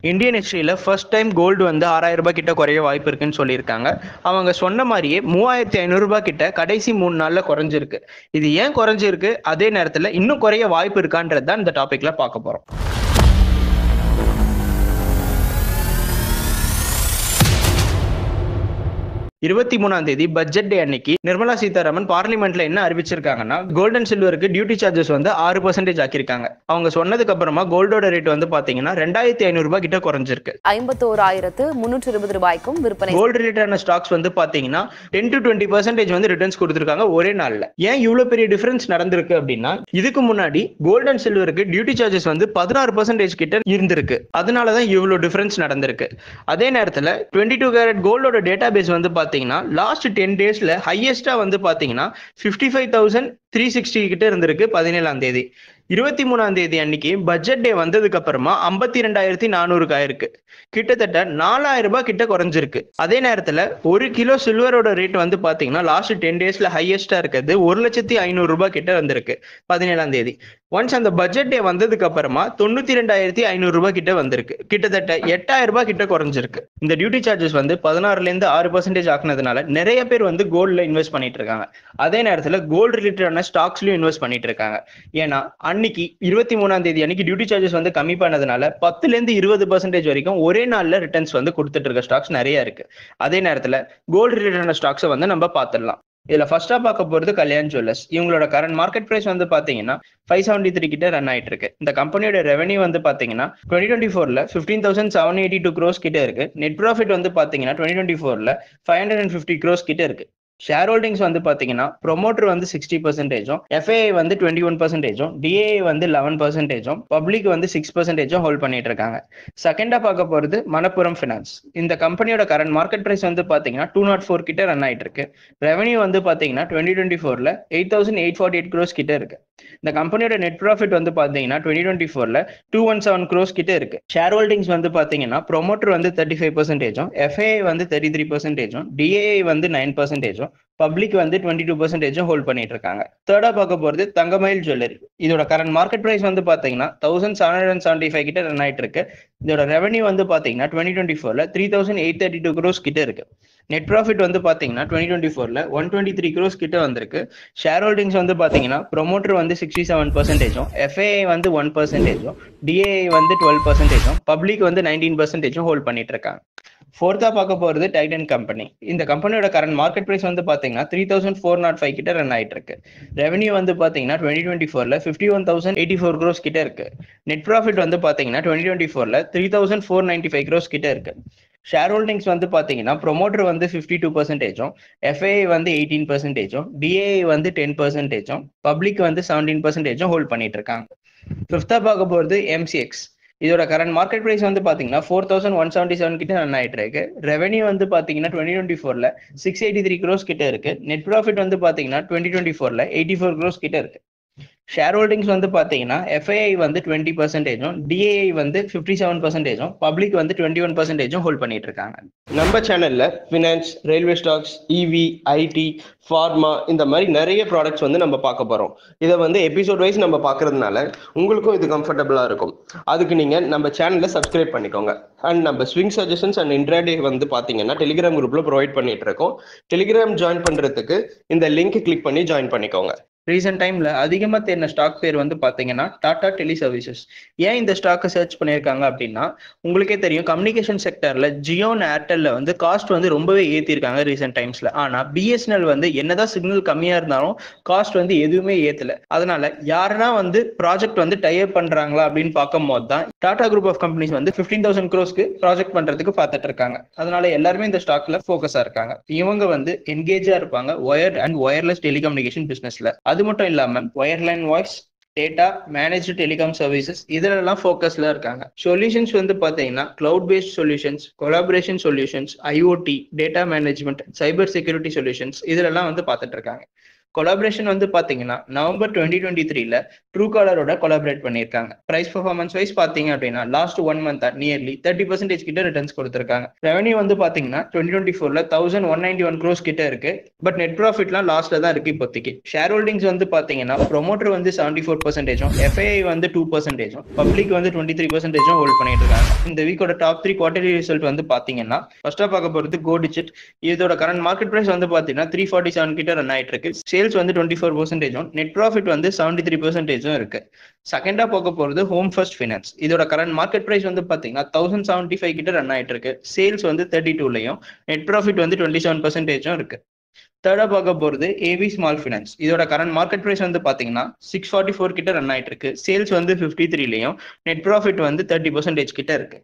Indian ஹிஸ்டரியில் first time gold வந்து 6,000 கிட்ட குறைய வாய்ப்பு இருக்குன்னு சொல்லியிருக்காங்க. அவங்க சொன்ன மாதிரியே 3,500 கிட்ட கடைசி 3 நாள்ல குறைஞ்சிருக்கு. இது ஏன் குறைஞ்சிருக்கு, அதே நேரத்தில் இன்னும் குறைய வாய்ப்பு இருக்கான்றது தான் இந்த டாபிக்ல பார்க்க போறோம். 23ஆம் தேதி பட்ஜெட் டே அன்னைக்கு நிர்மலா சீதாராமன் பார்லிமெண்ட்ல என்ன அறிவிச்சிருக்காங்கன்னா, கோல்ட் அண்ட் சில்வருக்கு டியூட்டி சார்ஜஸ் வந்து 6% ஆக்கியிருக்காங்க. அவங்க சொன்னதுக்கு அப்புறமா கோல்டோட ரேட் வந்து பாத்தீங்கன்னா 2,500 கிட்ட குறைஞ்சிருக்கு. 51,320 ரூபாய்க்கும் விற்பனை. கோல்டு ரிலேட்டடான ஸ்டாக்ஸ் வந்து பாத்தீங்கன்னா 10 to 20% வந்து ரிட்டர்ன்ஸ் கொடுத்திருக்காங்க ஒரே நாள்ல. ஏன் இவ்வளவு பெரிய டிஃபரன்ஸ் நடந்திருக்கு அப்படின்னா, இதுக்கு முன்னாடி கோல்ட் அண்ட் சில்வருக்கு டியூட்டி சார்ஜஸ் வந்து 16% கிட்ட இருந்திருக்கு. அதனாலதான் இவ்வளவு டிஃபரன்ஸ் நடந்திருக்கு. அதே நேரத்தில் 22 கேரட் கோல்டோட டேட்டா பேஸ் வந்து பாத்தீங்கன்னா லாஸ்ட் 10 டேஸ்ல ஹையஸ்டா வந்து பாத்தீங்கன்னா 55,360 கிட்ட இருந்திருக்கு 17ஆம் தேதி. 23ஆம் தேதி அன்னைக்கு பட்ஜெட் டே வந்ததுக்கு அப்புறமா 52,400 ஆயிருக்கு. கிட்டத்தட்ட 4,000 கிட்ட குறைஞ்சிருக்கு. அதே நேரத்துல 1 கிலோ சில்வரோட ரேட் வந்து பாத்தீங்கன்னா லாஸ்ட் 10 டேஸ்ல ஹையஸ்டா இருக்கிறது 1,500,000 கிட்ட வந்திருக்கு 17ஆம் தேதி. ஒன்ஸ் அந்த பட்ஜெட் டே வந்ததுக்கு அப்புறமா 92,500 கிட்ட வந்திருக்கு. கிட்டத்தட்ட 8,000 கிட்ட குறைஞ்சிருக்கு. இந்த டியூட்டி சார்ஜஸ் வந்து 16ல இருந்து 6% ஆக்குனதுனால நிறைய பேர் வந்து கோல்ட்ல இன்வெஸ்ட் பண்ணிட்டு இருக்காங்க. அதே நேரத்துல கோல்டு ரிலேட்டடான ஸ்டாக்ஸ்லயும் இன்வெஸ்ட் பண்ணிட்டு இருக்காங்க. ஏன்னா அன்னைக்கு 23ஆம் தேதி அன்னைக்கு டியூட்டி சார்ஜஸ் வந்து கம்மி பண்ணதுனால 10ல இருந்து 20% வரைக்கும் ஒரே நாள்ல ரிட்டர்ன்ஸ் வந்து கொடுத்துட்டு இருக்க ஸ்டாக்ஸ் நிறைய இருக்கு. அதே நேரத்துல கோல்டு ரிலேட்டடான ஸ்டாக்ஸை வந்து நம்ம பார்த்துடலாம். இதுல ஃபர்ஸ்டா பார்க்க போறது கல்யாண் ஜுவல்லர்ஸ். இவங்களோட கரண்ட் மார்க்கெட் பிரைஸ் வந்து பாத்தீங்கன்னா 573 கிட்ட ரன் ஆயிட்டு இருக்கு. இந்த கம்பெனியோட ரெவன்யூ வந்து பாத்தீங்கன்னா 2024ல 15,782 crores கிட்ட இருக்கு. நெட் ப்ராஃபிட் வந்து பாத்தீங்கன்னா 2024ல 550 crores கிட்ட இருக்கு. ஷேர் ஹோல்டிங்ஸ் வந்து பாத்தீங்கன்னா ப்ரொமோட்டர் வந்து 60%, எஃப்ஐஐ வந்து 21%, டிஏஐ வந்து 11%, பப்ளிக் வந்து 6% ஹோல்ட் பண்ணிட்டு இருக்காங்க. செகண்டா பார்க்க போறது மணப்புரம் ஃபினான்ஸ். இந்த கம்பெனியோட கரண்ட் மார்க்கெட் பிரைஸ் வந்து பாத்தீங்கன்னா 204 கிட்ட ரன் ஆயிட்டு இருக்கு. ரெவன்யூ வந்து பாத்தீங்கன்னா 2024ல 8,848 crores கிட்ட இருக்கு. இந்த கம்பெனியோட நெட் ப்ராஃபிட் வந்து பாத்தீங்கன்னா 2024ல 217 crores கிட்ட இருக்கு. ஷேர் ஹோல்டிங்ஸ் வந்து பாத்தீங்கன்னா ப்ரொமோட்டர் வந்து 35%, எஃப்ஐஐ வந்து 33%, டிஏஐ வந்து 9%, பப்ளிக் வந்து 22% ஹோல்ட் பண்ணிட்டு இருக்காங்க. தேர்டா பார்க்க போறது தங்கமயில் ஜுவல்லரி. இதோட கரண்ட் மார்க்கெட் பிரைஸ் வந்து பாத்தீங்கன்னா 1,775 கிட்ட ரன் ஆயிட்டு இருக்கு. இதோட ரெவன்யூ வந்து பாத்தீங்கன்னா 2024ல 3,832 crores கிட்ட இருக்கு. நெட் ப்ராஃபிட் வந்து பாத்தீங்கன்னா 2024ல 123 crores கிட்ட வந்திருக்கு. ஷேர் ஹோல்டிங்ஸ் வந்து பாத்தீங்கன்னா ப்ரொமோட்டர் வந்து 67%, எஃப்ஐஐ வந்து 1%, டிஏஐ வந்து 12%, பப்ளிக் வந்து 19% ஹோல்ட் பண்ணிட்டு இருக்காங்க. ஃபோர்த்தா பார்க்க போறது டைட்டன் கம்பெனி. இந்த கம்பெனியோட கரண்ட் மார்க்கெட் பிரைஸ் வந்து பாத்தீங்கன்னா 3,405 கிட்ட ரன் ஆயிட்டு இருக்கு. ரெவன்யூ வந்து பாத்தீங்கன்னா 2024ல 51,084 crores கிட்ட இருக்கு. நெட் ப்ராஃபிட் வந்து பாத்தீங்கன்னா 2024ல 3,495 crores கிட்ட இருக்கு. ஷேர் ஹோல்டிங்ஸ் வந்து பாத்தீங்கன்னா ப்ரொமோட்டர் வந்து 52%, எஃப்ஐஐ வந்து 18%, டிஏஐ வந்து 10%, பப்ளிக் வந்து 17% ஹோல்ட் பண்ணிட்டு இருக்காங்க. ஃபிஃப்தா பார்க்க போறது எம்சிஎக்ஸ். இதோட கரண்ட் மார்க்கெட் பிரைஸ் வந்து பாத்தீங்கன்னா 4,177 கிட்ட ரன் ஆயிட்டு இருக்கு. ரெவன்யூ வந்து பாத்தீங்கன்னா 2024ல 683 crores கிட்ட இருக்கு. நெட் ப்ராஃபிட் வந்து பாத்தீங்கன்னா 2024ல 84 crores கிட்ட இருக்கு. ஷேர் ஹோல்டிங்ஸ் வந்து பாத்தீங்கன்னா எஃப்ஐஐ வந்து 20%, டிஏஐ வந்து 57%, பப்ளிக் வந்து 21% ஹோல்ட் பண்ணிட்டு இருக்காங்க. நம்ம சேனல்ல ஃபினான்ஸ், ரயில்வே ஸ்டாக்ஸ், இவி, ஐடி, ஃபார்மா இந்த மாதிரி நிறைய ப்ராடக்ட்ஸ் வந்து நம்ம பார்க்க போறோம். இதை வந்து எபிசோட் வைஸ் நம்ம பார்க்கறதுனால உங்களுக்கும் இது கம்ஃபர்டபுளா இருக்கும். அதுக்கு நீங்க நம்ம சேனலை சப்ஸ்கிரைப் பண்ணிக்கோங்க. அண்ட் நம்ம ஸ்விங் சஜஷன்ஸ் அண்ட் இன்ட்ராடே வந்து பாத்தீங்கன்னா டெலிகிராம் குரூப்ல ப்ரொவைட் பண்ணிட்டு இருக்கோம். டெலிகிராம் ஜாயின் பண்றதுக்கு இந்த லிங்க் கிளிக் பண்ணி ஜாயின் பண்ணிக்கோங்க. ரீசெண்ட் டைம்ல அதிகமா தேடின ஸ்டாக் பேர் வந்து பாத்தீங்கன்னா டாடா டெலி சர்வீசஸ். ஏன் இந்த ஸ்டாக்கை சர்ச் பண்ணியிருக்காங்க அப்படின்னா, உங்களுக்கே தெரியும் கம்யூனிகேஷன் செக்டர்ல ஜியோ அண்ட் ஏர்டெல்ல வந்து காஸ்ட் வந்து ரொம்பவே ஏற்றிருக்காங்க ரீசெண்ட் டைம்ஸ்ல. ஆனா பிஎஸ்என்எல் வந்து என்னதான் சிக்னல் கம்மியா இருந்தாலும் காஸ்ட் வந்து எதுவுமே ஏத்தல. அதனால யாருன்னா வந்து ப்ராஜெக்ட் வந்து டைப் பண்றாங்களா அப்படின்னு பார்க்கும் போது தான் டாடா குரூப் ஆஃப் கம்பெனிஸ் வந்து 15,000 crores ப்ராஜெக்ட் பண்றதுக்கு பார்த்துட்டு இருக்காங்க. அதனால எல்லாருமே இந்த ஸ்டாக்ல போக்கஸா இருக்காங்க. இவங்க வந்து என்கேஜா இருப்பாங்க ஒயர்ட் அண்ட் ஒயர்லெஸ் டெலிகம்யூனிகேஷன் பிசினஸ்ல. அது மட்டும் இல்லாம wireline voice, data, managed telecom services இதுலலாம் ஃபோக்கஸ்ல இருக்காங்க. சொல்யூஷன்ஸ் வந்து பாத்தீங்கன்னா cloud based solutions, collaboration solutions, IoT, data management, cyber security solutions இதுலலாம் வந்து பார்த்துட்டு இருக்காங்க. கொலாபரேஷன் வந்து பாத்தீங்கன்னா நவம்பர் 2023ல ட்ரூ காலரோட கொலாபரேட் பண்ணியிருக்காங்க. பிரைஸ் பெர்ஃபார்மன்ஸ் வைஸ் பாத்தீங்க அப்படின்னா லாஸ்ட் 1 மந்த் நியர்லி 30% கிட்ட ரிட்டர்ன்ஸ் கொடுத்திருக்காங்க. ரெவன்யூ வந்து பாத்தீங்கன்னா 2024ல 1191 crores கிட்ட இருக்கு. பட் நெட் ப்ராஃபிட்லாம் லாஸ்ட்ல தான் இருக்கு இப்போதைக்கு. ஷேர் ஹோல்டிங்ஸ் வந்து பாத்தீங்கன்னா ப்ரொமோட்டர் வந்து 74%, FII வந்து 2%, பப்ளிக் வந்து 23% ஹோல்ட் பண்ணிட்டு இருக்காங்க. இந்த வீக்கோட டாப் 3 குவார்டர்லி ரிசல்ட் வந்து பாத்தீங்கன்னா ஃபர்ஸ்டா பார்க்க போறது கோ டிஜிட். இதோட கரண்ட் மார்க்கெட் பிரைஸ் வந்து பாத்தீங்கன்னா 347 கிட்ட ரன் ஆயிட்டு இருக்கு. சேல்ஸ் வந்து 24%, நெட் ப்ராஃபிட் வந்து 73% இருக்கு. செகண்டா பார்க்க போறது ஹோம் ஃபர்ஸ்ட் ஃபைனான்ஸ். இதோட கரண்ட் மார்க்கெட் பிரைஸ் வந்து பாத்தீங்கன்னா 1075 கிட்ட ரன் ஆயிட்டு இருக்கு. சேல்ஸ் வந்து 32லயும், நெட் ப்ராஃபிட் வந்து 27% இருக்கு. தேர்டா பார்க்க போறது ஏவி ஸ்மால் ஃபைனான்ஸ். இதோட கரண்ட் மார்க்கெட் பிரைஸ் வந்து பாத்தீங்கன்னா 644 கிட்ட ரன் ஆயிட்டு இருக்கு. சேல்ஸ் வந்து 53லயும், நெட் ப்ராஃபிட் வந்து 30% கிட்ட இருக்கு.